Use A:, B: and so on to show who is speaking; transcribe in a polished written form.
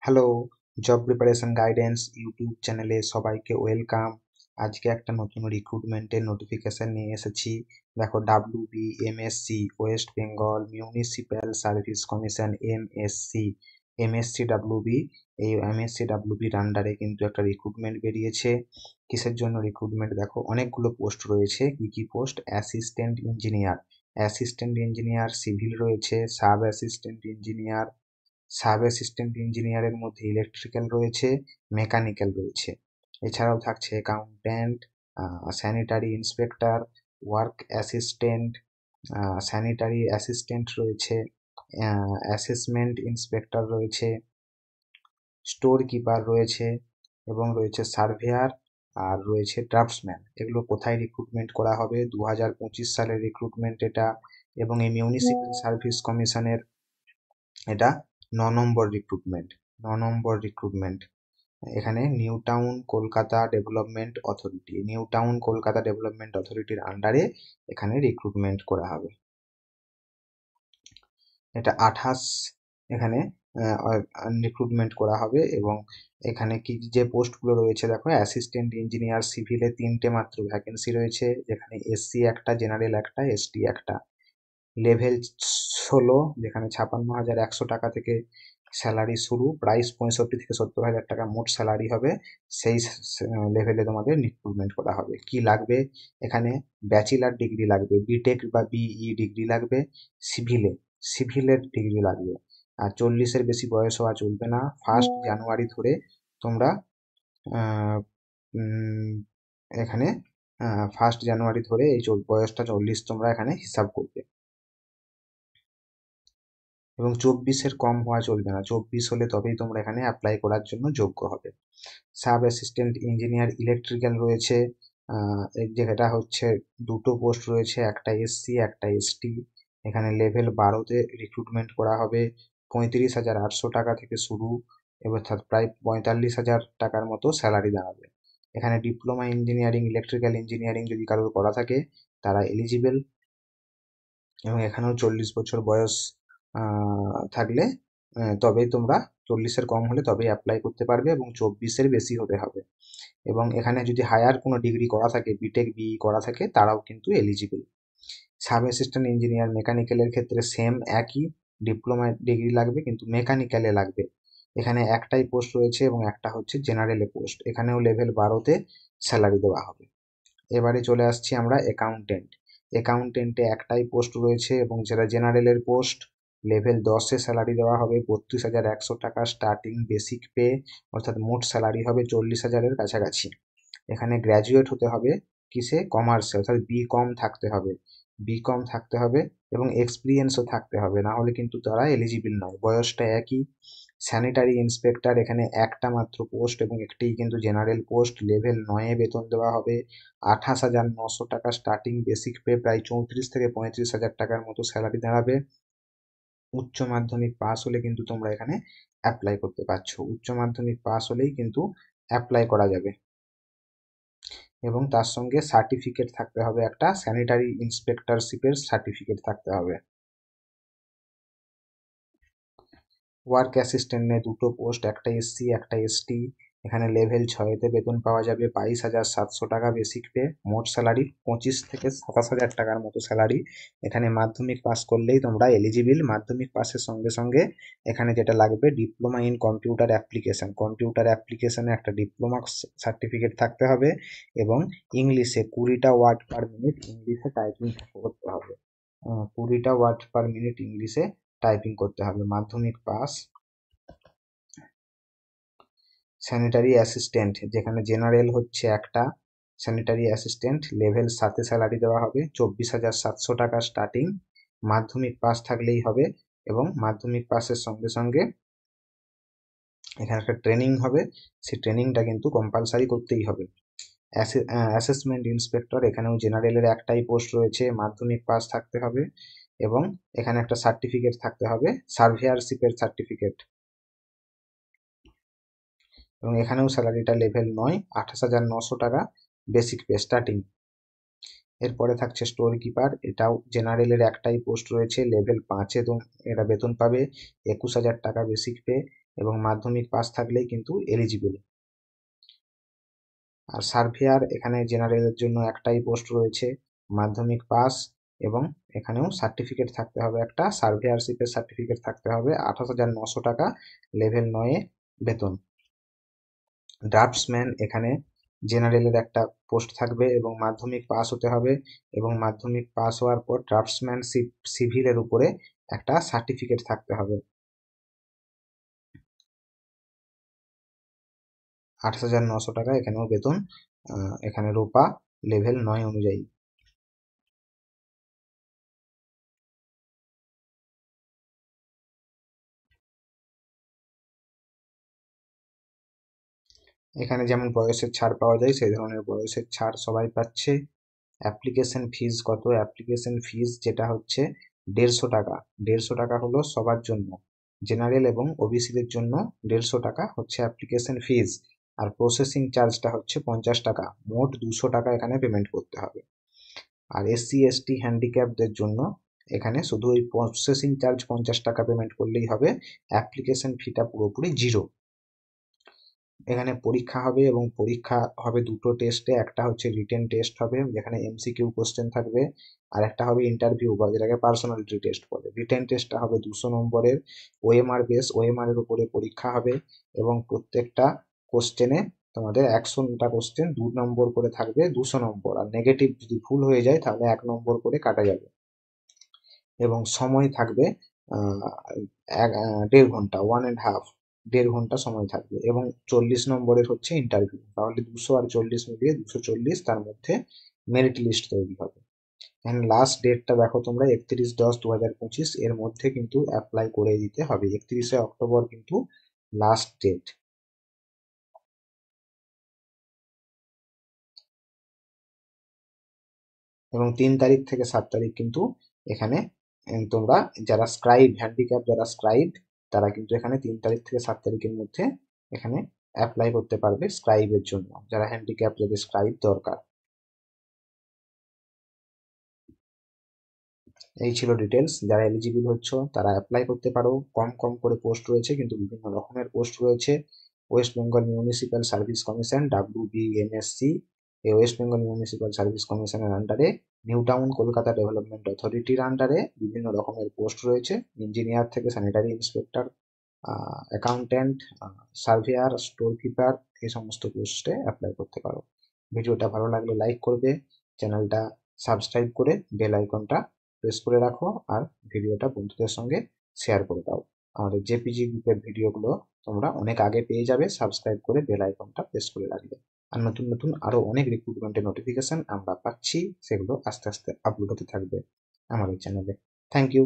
A: Hello, job preparation guidance YouTube চ্যানেলে সবাইকে welcome. আজকে একটা নতুন রিক্রুটমেন্টের নোটিফিকেশন নিয়ে এসেছি। দেখো, WB MSc West Bengal municipal service commission MSc WB. এই এমএসসি ডাব্লিউবির আন্ডারে কিন্তু একটা রিক্রুটমেন্ট বেরিয়েছে। কিসের জন্য রিক্রুটমেন্ট? দেখো, অনেকগুলো পোস্ট রয়েছে। কি কি পোস্ট? অ্যাসিস্ট্যান্ট ইঞ্জিনিয়ার সিভিল রয়েছে, সাব অ্যাসিস্ট্যান্ট ইঞ্জিনিয়ারের মধ্যে ইলেকট্রিক্যাল রয়েছে, মেকানিক্যাল রয়েছে। এছাড়াও থাকছে accountant, sanitary inspector, work assistant, sanitary assistant রয়েছে, অ্যাসেসমেন্ট ইন্সপেক্টর রয়েছে, স্টোর কিপার রয়েছে এবং রয়েছে সার্ভেয়ার, আর রয়েছে ড্রাফটসম্যান। এগুলো কোথায় রিক্রুটমেন্ট করা হবে? 2025 সালের রিক্রুটমেন্ট এটা, এবং এই মিউনিসিপ্যাল সার্ভিস কমিশনের এটা 9 নম্বর রিক্রুটমেন্ট। এখানে নিউ টাউন কলকাতা ডেভেলপমেন্ট অথরিটির আন্ডারে এখানে রিক্রুটমেন্ট করা হবে। এটা এখানে রিক্রুটমেন্ট করা হবে। এবং এখানে কি যে পোস্টগুলো রয়েছে, দেখো, অ্যাসিস্ট্যান্ট ইঞ্জিনিয়ার সিভিলে 3টে মাত্র ভ্যাকেন্সি রয়েছে, যেখানে এসসি একটা, জেনারেল একটা, এসটি একটা। লেভেল 16, যেখানে 56,100 টাকা থেকে স্যালারি শুরু, প্রাইস 65 থেকে 70,000 টাকা মোট স্যালারি হবে। সেই লেভেলে তোমাদের রিক্রুটমেন্ট করা হবে। কি লাগবে? এখানে ব্যাচেলার ডিগ্রি লাগবে, বিটেক বা বিই ডিগ্রি লাগবে, সিভিলের ডিগ্রি লাগবে। আর 40-এর বেশি বয়স হওয়া চলবে না। 1 জানুয়ারি ধরে তোমরা আহ, উম, এখানে 1 জানুয়ারি ধরে এই বয়সটা 40 তোমরা এখানে হিসাব করবে। এবং 24-এর কম হওয়া চলবে না। 24 হলে তবেই তোমরা এখানে অ্যাপ্লাই করার জন্য যোগ্য হবে। সাব অ্যাসিস্ট্যান্ট ইঞ্জিনিয়ার ইলেকট্রিক্যাল রয়েছে, যেটা হচ্ছে 2টো পোস্ট রয়েছে, একটা এসসি একটা এসটি। এখানে লেভেল 12তে রিক্রুটমেন্ট করা হবে। 35,800 টাকা থেকে শুরু, অর্থাৎ প্রায় 45,000 টাকার মতো স্যালারি দাঁড়াবে। এখানে ডিপ্লোমা ইঞ্জিনিয়ারিং ইলেকট্রিক্যাল ইঞ্জিনিয়ারিং যদি কারোর করা থাকে তারা এলিজিবল। এবং এখানেও 40 বছর বয়স থাকলে তবেই তোমরা, 40-এর কম হলে তবেই অ্যাপ্লাই করতে পারবে, এবং 24-এর বেশি হতে হবে। এবং এখানে যদি হায়ার কোনো ডিগ্রি করা থাকে, বিটেক বিই করা থাকে, তারাও কিন্তু এলিজিবল। সাব অ্যাসিস্ট্যান্ট ইঞ্জিনিয়ার মেকানিক্যালের ক্ষেত্রে সেম একই, ডিপ্লোমা ডিগ্রি লাগবে, কিন্তু মেকানিক্যালে লাগবে। এখানে একটাই পোস্ট রয়েছে এবং একটা হচ্ছে জেনারেলে পোস্ট। এখানেও লেভেল 12তে স্যালারি দেওয়া হবে। এবারে চলে আসছি আমরা অ্যাকাউন্টেন্টে একটাই পোস্ট রয়েছে, এবং যেটা জেনারেলের পোস্ট। লেভেল 10-এ স্যালারি দেওয়া হবে 32,100 টাকা স্টার্টিং বেসিক পে, অর্থাৎ মোট স্যালারি হবে 40,000-এর কাছাকাছি। এখানে গ্র্যাজুয়েট হতে হবে কিসে? কমার্সে, অর্থাৎ বি কম থাকতে হবে এবং এক্সপিরিয়েন্সও থাকতে হবে, না হলে কিন্তু তারা এলিজিবল নয়। বয়সটা একই। স্যানিটারি ইন্সপেক্টর, এখানে একটা মাত্র পোস্ট এবং একটিই কিন্তু জেনারেল পোস্ট। লেভেল 9-এ বেতন দেওয়া হবে 28,900 টাকা স্টার্টিং বেসিক পে, প্রায় 34 থেকে 35,000 টাকার মতো স্যালারি দাঁড়াবে। উচ্চ মাধ্যমিক পাস হলে কিন্তু তোমরা এখানে অ্যাপ্লাই করতে পারছো। উচ্চ মাধ্যমিক পাস হলেই কিন্তু অ্যাপ্লাই করা যাবে। এবং তার সঙ্গে সার্টিফিকেট থাকতে হবে, একটা স্যানিটারি ইন্সপেক্টরশিপের সার্টিফিকেট থাকতে হবে। ওয়ার্ক অ্যাসিস্ট্যান্টে 2টো পোস্ট, একটা এসসি একটা এসটি। এখানে লেভেল 6-তে বেতন পাওয়া যাবে 22,700 টাকা বেসিক পে, মোট স্যালারি 25 থেকে 27,000 টাকার মতো স্যালারি। এখানে মাধ্যমিক পাস করলেই তোমরা এলিজিবল। মাধ্যমিক পাসের সঙ্গে সঙ্গে এখানে যেটা লাগবে, ডিপ্লোমা ইন কম্পিউটার অ্যাপ্লিকেশনে একটা ডিপ্লোমা সার্টিফিকেট থাকতে হবে, এবং ইংলিশে 20টা ওয়ার্ড পার মিনিট ইংলিশে টাইপিং করতে হবে। 20টা ওয়ার্ড পার মিনিট ইংলিশে টাইপিং করতে হবে। মাধ্যমিক পাস। স্যানিটারি অ্যাসিস্ট্যান্ট, যেখানে জেনারেল হচ্ছে একটা, স্যানিটারি অ্যাসিস্ট্যান্ট লেভেল 7-এ স্যালারি দেওয়া হবে 24,700 টাকা স্টার্টিং। মাধ্যমিক পাস থাকলেই হবে, এবং মাধ্যমিক পাসের সঙ্গে সঙ্গে এখানে একটা ট্রেনিং হবে, সেই ট্রেনিংটা কিন্তু কম্পালসারি করতেই হবে। অ্যাসেসমেন্ট ইন্সপেক্টর, এখানেও জেনারেলের একটাই পোস্ট রয়েছে, মাধ্যমিক পাস থাকতে হবে, এবং এখানে একটা সার্টিফিকেট থাকতে হবে, সার্ভেয়ারশিপের সার্টিফিকেট। এবং এখানেও স্যালারিটা লেভেল 9, 28,900 টাকা বেসিক পে স্টার্টিং। এরপরে থাকছে স্টোর কিপার, এটাও জেনারেলের একটাই পোস্ট রয়েছে, লেভেল 5-এ এরা বেতন পাবে 21,000 টাকা বেসিক পে, এবং মাধ্যমিক পাস থাকলেই কিন্তু এলিজিবল। আর সার্ভেয়ার এখানে জেনারেলের জন্য একটাই পোস্ট রয়েছে, মাধ্যমিক পাস, এবং এখানেও সার্টিফিকেট থাকতে হবে, একটা সার্ভেয়ারশিপের সার্টিফিকেট থাকতে হবে। 28,900 টাকা লেভেল 9 বেতন। ড্রাফটসম্যান এখানে জেনারেলের একটা পোস্ট থাকবে এবং মাধ্যমিক পাস হতে হবে, এবং মাধ্যমিক পাস হওয়ার পর ড্রাফটসম্যানশিপ সিভিলের উপরে একটা সার্টিফিকেট থাকতে হবে। 28,900 টাকা এখানেও বেতন, এখানে রোপা লেভেল 9 অনুযায়ী। এখানে যেমন বয়সের ছাড় পাওয়া যায় সেই ধরনের বয়সের ছাড় সবাই পাচ্ছে। অ্যাপ্লিকেশন ফিজ কত? অ্যাপ্লিকেশন ফিজ যেটা হচ্ছে 150 টাকা। 150 টাকা হলো সবার জন্য, জেনারেল এবং ওবিসিদের জন্য 150 টাকা হচ্ছে অ্যাপ্লিকেশন ফিজ। আর প্রসেসিং চার্জটা হচ্ছে 50 টাকা, মোট 200 টাকা এখানে পেমেন্ট করতে হবে। আর এসসি এসটি হ্যান্ডিক্যাপদের জন্য এখানে শুধু ওই প্রসেসিং চার্জ 50 টাকা পেমেন্ট করলেই হবে, অ্যাপ্লিকেশন ফিটা পুরোপুরি জিরো। এখানে পরীক্ষা হবে এবং পরীক্ষা হবে দুটো টেস্টে, একটা হচ্ছে রিটেন টেস্ট হবে যেখানে এমসিকিউ কোশ্চেন থাকবে, আর একটা হবে ইন্টারভিউ বা যেটাকে পার্সোনালিটি টেস্ট বলে। রিটেন টেস্টটা হবে 200 নম্বরের, ওএমআর বেস, ওএমআর এর উপরে পরীক্ষা হবে, এবং প্রত্যেকটা কোশ্চেনে তোমাদের 100টা কোশ্চেন 2 নম্বর করে থাকবে, 200 নম্বর, আর নেগেটিভ যদি ভুল হয়ে যায় তাহলে 1 নম্বর করে কাটা যাবে। এবং সময় থাকবে 1.5 ঘন্টা, 1.5 ঘন্টা সময় থাকবে, এবং 40 নম্বরের হচ্ছে ইন্টারভিউ। তাহলে 200 আর 40 মিলিয়ে 240, তার মধ্যে মেরিট লিস্ট তৈরি হবে। এন্ড লাস্ট ডেটটা দেখো তোমরা 31/10/2025, এর মধ্যে কিন্তু অ্যাপ্লাই করে দিতে হবে। 31শে অক্টোবর কিন্তু লাস্ট ডেট। এবং 3 তারিখ থেকে 7 তারিখ কিন্তু এখানে তোমরা যারা স্ক্রাইব হ্যান্ডিক্যাপ, যারা স্ক্রাইব, তারা কিন্তু এখানে 3 তারিখ থেকে 7 তারিখের মধ্যে এখানে অ্যাপ্লাই করতে পারবে স্ক্রাইবের জন্য, যারা হ্যান্ডিক্যাপ, যাদের স্ক্রাইব দরকার। এই ছিল ডিটেলস। যারা এলিজিবল হচ্ছ তারা অ্যাপ্লাই করতে পারো। কম কম করে পোস্ট রয়েছে কিন্তু বিভিন্ন রকমের পোস্ট রয়েছে। West Bengal municipal service commission, WBMSC, এই ওয়েস্ট বেঙ্গল মিউনিসিপ্যাল সার্ভিস কমিশনের আন্ডারে নিউ টাউন কলকাতা ডেভেলপমেন্ট অথরিটির আন্ডারে বিভিন্ন রকমের পোস্ট রয়েছে। ইঞ্জিনিয়ার থেকে sanitary inspector, accountant, surveyor, store keeper, এই সমস্ত পোস্টে অ্যাপ্লাই করতে পারো। ভিডিওটা ভালো লাগলে লাইক করবে, চ্যানেলটা সাবস্ক্রাইব করে বেল আইকনটা প্রেস করে রাখো, আর ভিডিওটা বন্ধুদের সঙ্গে শেয়ার করে দাও। আমাদের জেপিজি গ্রুপের ভিডিওগুলো তোমরা অনেক আগে পেয়ে যাবে সাবস্ক্রাইব করে বেল আইকনটা প্রেস করে রাখবে। আর নতুন নতুন আরো অনেক রিক্রুটমেন্টের নোটিফিকেশন আমরা পাচ্ছি, সেগুলো আস্তে আস্তে আপলোড হতে থাকবে আমাদের চ্যানেলে। Thank you.